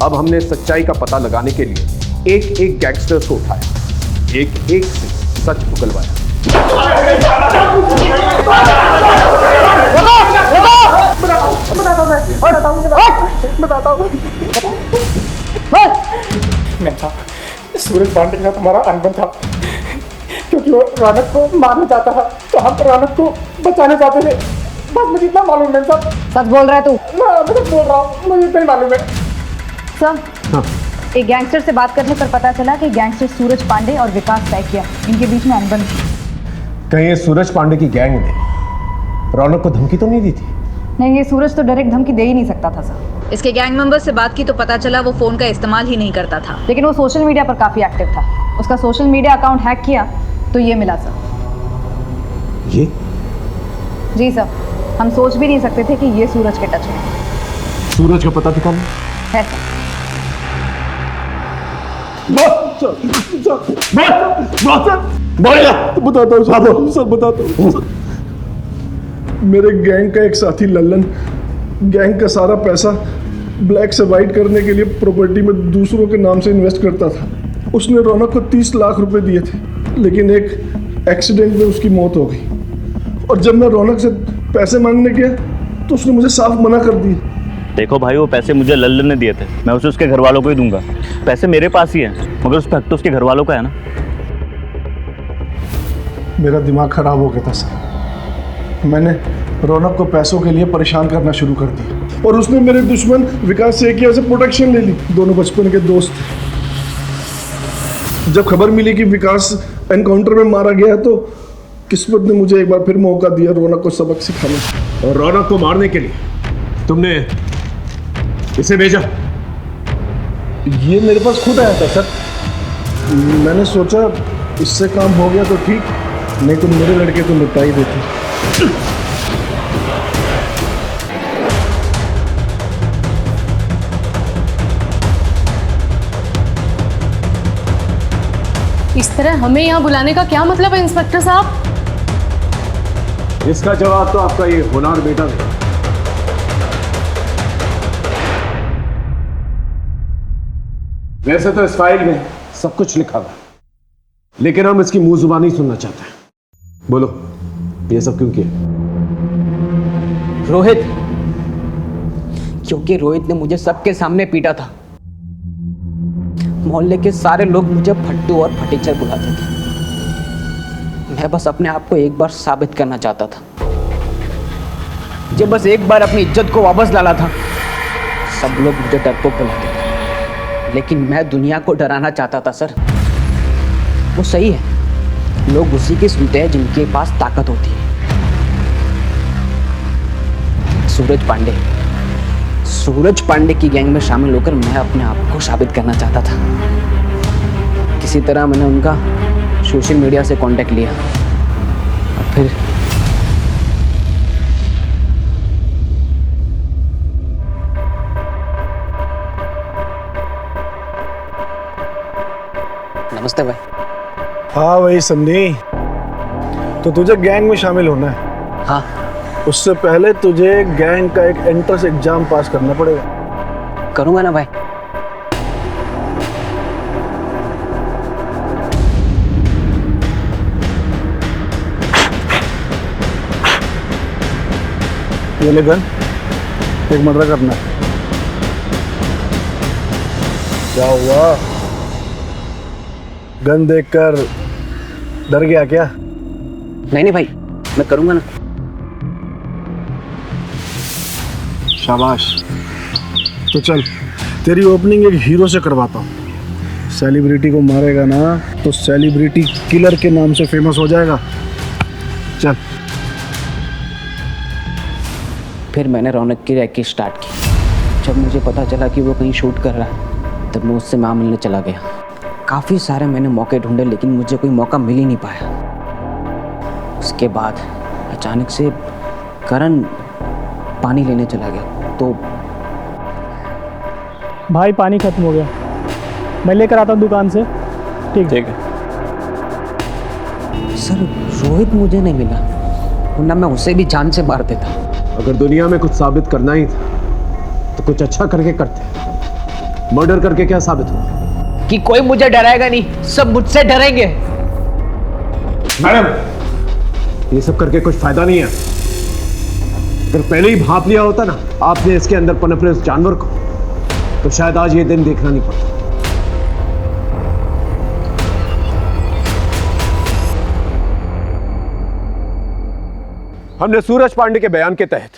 Speaker 1: अब हमने सच्चाई का पता लगाने के लिए एक एक गैंगस्टर्स को उठाया, एक एक से सच उगलवाया।
Speaker 20: सूरज पांडे के साथ हमारा अनबन था, क्योंकि वो रौनक को मारना चाहता था तो हम रौनक को बचाना चाहते थे। बस मुझे इतना मालूम है सर।
Speaker 8: सच बोल रहा है तू?
Speaker 20: मैं तो बोल रहा हूँ, मुझे इतना ही मालूम है
Speaker 8: सर। एक गैंगस्टर से बात करने पर पता चला कि गैंगस्टर सूरज पांडे और विकास सैकिया, इनके बीच में अनबन थी।
Speaker 1: कहीं ये सूरज पांडे की गैंग ने रौनक को धमकी तो नहीं दी थी?
Speaker 8: नहीं, ये सूरज तो डायरेक्ट धमकी दे ही नहीं सकता था सर। इसके गैंग मेंबर्स से बात की तो पता चला वो फोन का इस्तेमाल ही नहीं करता था, लेकिन वो सोशल मीडिया पर काफी एक्टिव था। उसका सोशल मीडिया अकाउंट हैक किया तो ये मिला सर।
Speaker 1: ये?
Speaker 8: जी सर, हम सोच भी नहीं सकते थे कि ये सूरज के टच में।
Speaker 1: सूरज का पता ठिकाना
Speaker 8: है सर।
Speaker 7: बताता हूँ सर, बताता हूँ। मेरे गैंग का एक साथी लल्लन गैंग का सारा पैसा ब्लैक से वाइट करने के लिए प्रॉपर्टी में दूसरों के नाम से इन्वेस्ट करता था। उसने रौनक को 30 लाख रुपए दिए थे, लेकिन एक एक्सीडेंट में उसकी मौत हो गई। और जब मैं रौनक से पैसे मांगने गया तो उसने मुझे साफ मना कर दिया।
Speaker 2: देखो भाई, वो पैसे मुझे लल्लन ने दिए थे, मैं उसे उसके घर वालों को ही दूंगा। पैसे मेरे पास ही हैं, मगर उस पर हक तो उसके घर वालों का है ना।
Speaker 7: मेरा दिमाग खराब हो गया था सर। मैंने रौनक को पैसों के लिए परेशान करना शुरू कर दिया और उसने मेरे दुश्मन विकास सेकिया से प्रोटेक्शन ले ली। दोनों बचपन के दोस्त थे। जब खबर मिली कि विकास एनकाउंटर में मारा गया तो किस्मत ने मुझे एक बार फिर मौका दिया रौनक को सबक सिखाने का।
Speaker 1: और रौनक को मारने के लिए तुमने इसे भेजा?
Speaker 7: ये मेरे पास खुद आया था सर। मैंने सोचा इससे काम हो गया तो ठीक, नहीं तो मेरे लड़के को निपटा ही देते।
Speaker 10: इस तरह हमें यहाँ बुलाने का क्या मतलब है इंस्पेक्टर साहब?
Speaker 1: इसका जवाब तो आपका ये होनहार बेटा देगा। वैसे तो इस फाइल में सब कुछ लिखा हुआ है, लेकिन हम इसकी मुंह जुबानी सुनना चाहते हैं। बोलो, ये सब क्यों किया?
Speaker 16: रोहित, क्योंकि रोहित ने मुझे सबके सामने पीटा था। मोहल्ले के सारे लोग मुझे फट्टू और फटीचर बुलाते थे। मैं बस अपने आप को एक बार साबित करना चाहता था। जब बस एक बार अपनी इज्जत को वापस लाना था। सब लोग मुझे डरपोक बुलाते थे, लेकिन मैं दुनिया को डराना चाहता था सर। वो सही है, लोग उसी की सुनते हैं जिनके पास ताकत होती है। सूरज पांडे की गैंग में शामिल होकर मैं अपने आप को साबित करना चाहता था। किसी तरह मैंने उनका सोशल मीडिया से कांटेक्ट लिया और फिर नमस्ते भाई।
Speaker 7: हाँ भाई सन्नी, तो तुझे गैंग में शामिल होना है?
Speaker 16: हाँ।
Speaker 7: उससे पहले तुझे गैंग का एक एंट्रेंस एग्जाम पास करना पड़ेगा।
Speaker 16: करूँगा ना भाई।
Speaker 7: ये ले गन, एक मर्डर करना है। क्या हुआ? गन देखकर डर गया क्या?
Speaker 16: नहीं भाई, मैं करूँगा ना।
Speaker 7: शाबाश। तो चल, तेरी ओपनिंग एक हीरो से करवाता हूँ। सेलिब्रिटी को मारेगा ना तो सेलिब्रिटी किलर के नाम से फेमस हो जाएगा। चल।
Speaker 16: फिर मैंने रौनक की रैकेट स्टार्ट की। जब मुझे पता चला कि वो कहीं शूट कर रहा है, तब मैं उससे मां मिलने चला गया। काफ़ी सारे मैंने मौके ढूंढे, लेकिन मुझे कोई मौका मिल ही नहीं पाया। उसके बाद अचानक से करण पानी लेने चला गया तो
Speaker 20: भाई पानी खत्म हो गया, मैं लेकर आता हूँ दुकान से। ठीक
Speaker 2: है
Speaker 16: सर। रोहित मुझे नहीं मिला, वरना मैं उसे भी जान से मार देता।
Speaker 1: अगर दुनिया में कुछ साबित करना ही था तो कुछ अच्छा करके करते। मर्डर करके क्या साबित हुआ?
Speaker 16: कि कोई मुझे डराएगा नहीं, सब मुझसे डरेंगे।
Speaker 1: मैडम, ये सब करके कुछ फायदा नहीं है। अगर पहले ही भांप लिया होता ना आपने इसके अंदर पनप रहे उस जानवर को, तो शायद आज ये दिन देखना नहीं पड़ता। हमने सूरज पांडे के बयान के तहत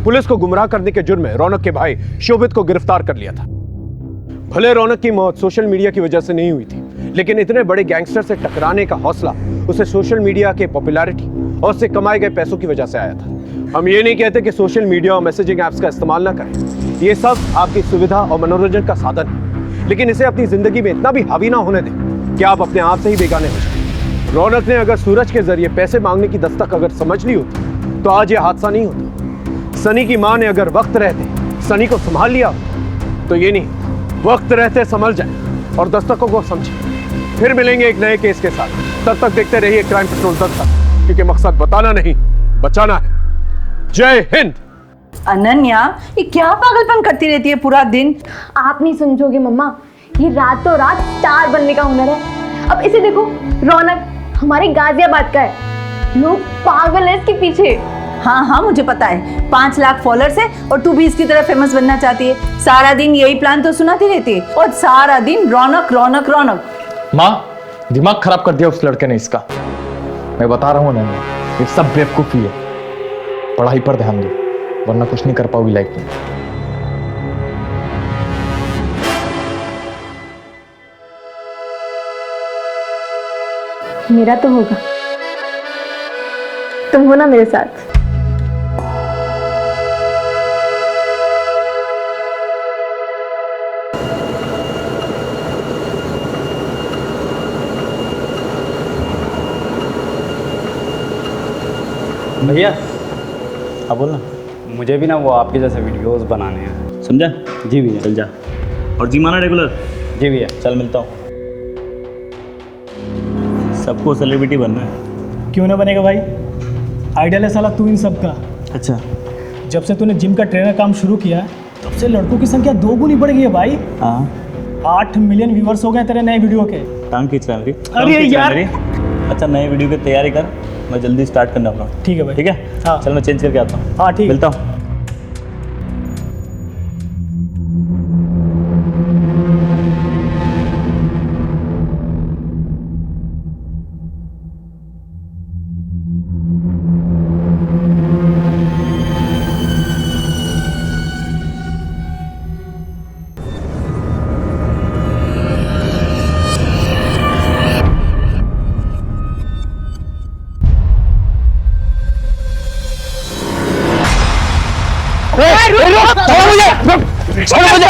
Speaker 1: पुलिस को गुमराह करने के जुर्म में रौनक के भाई शोभित को गिरफ्तार कर लिया था। भले रौनक की मौत सोशल मीडिया की वजह से नहीं हुई थी, लेकिन इतने बड़े गैंगस्टर से टकराने का हौसला उसे सोशल मीडिया के पॉपुलैरिटी और उससे कमाए गए पैसों की वजह से आया था। हम ये नहीं कहते कि सोशल मीडिया और मैसेजिंग ऐप्स का इस्तेमाल ना करें, ये सब आपकी सुविधा और मनोरंजन का साधन है, लेकिन इसे अपनी जिंदगी में इतना भी हावी ना होने दें कि आप अपने आप से ही बेगाने हो जाए। रौनक ने अगर सूरज के जरिए पैसे मांगने की दस्तक अगर समझ ली होती तो आज ये हादसा नहीं होता। सनी की मां ने अगर वक्त रहते सनी को संभाल लिया तो ये नहीं, वक्त रहते संभल जाए और दस्तकों को समझे। फिर मिलेंगे एक नए केस के साथ। तब तक देखते रहिए क्राइम पेट्रोल दस्तक, क्योंकि मकसद बताना नहीं बचाना है। जय हिंद।
Speaker 4: अनन्या, ये क्या पागलपन करती रहती है पूरा दिन?
Speaker 10: आप नहीं समझोगे मम्मा, ये रातों रात स्टार बनने का हुनर है। अब इसे देखो, रौनक हमारे गाजियाबाद का है, लोग पागल है इसके पीछे।
Speaker 4: हाँ हाँ मुझे पता है, 5 लाख फॉलोअर्स है और तू भी इसकी तरह फेमस बनना चाहती है। सारा दिन यही प्लान तो सुनाती रहती है और सारा दिन रौनक रौनक रौनक।
Speaker 5: माँ, दिमाग खराब कर दिया उस लड़के ने इसका। मैं बता रहा हूँ ना, ये सब बेवकूफ़ी है। पढ़ाई पर ध्यान दो, वरना कुछ नहीं कर पाओगी लाइफ में।
Speaker 10: मेरा तो होगा, तुम हो ना मेरे साथ।
Speaker 6: भैया,
Speaker 2: हाँ बोल ना।
Speaker 6: मुझे भी ना वो आपके जैसे वीडियोस बनाने हैं।
Speaker 2: समझा?
Speaker 6: जी भैया।
Speaker 2: चल जा और जी माना रेगुलर।
Speaker 6: जी भैया।
Speaker 2: चल मिलता हूँ। सबको सेलिब्रिटी बनना है।
Speaker 7: क्यों ना बनेगा भाई, आइडियल है साला तू इन सब का।
Speaker 2: अच्छा,
Speaker 7: जब से तूने जिम का ट्रेनर काम शुरू किया है तब से लड़कों की संख्या 2 गुनी बढ़ गई है भाई।
Speaker 2: हाँ,
Speaker 7: 8 मिलियन व्यूअर्स हो गए तेरे नए वीडियो के।
Speaker 2: टांग खींच रहा है मेरी।
Speaker 7: अरे यार।
Speaker 2: अच्छा, नए वीडियो की तैयारी कर, मैं जल्दी स्टार्ट करना अपना।
Speaker 7: ठीक है भाई।
Speaker 2: ठीक है,
Speaker 7: हाँ।
Speaker 2: चल मैं चेंज करके आता हूँ।
Speaker 7: हाँ ठीक,
Speaker 2: मिलता हूँ।
Speaker 5: छोड़ मुझे।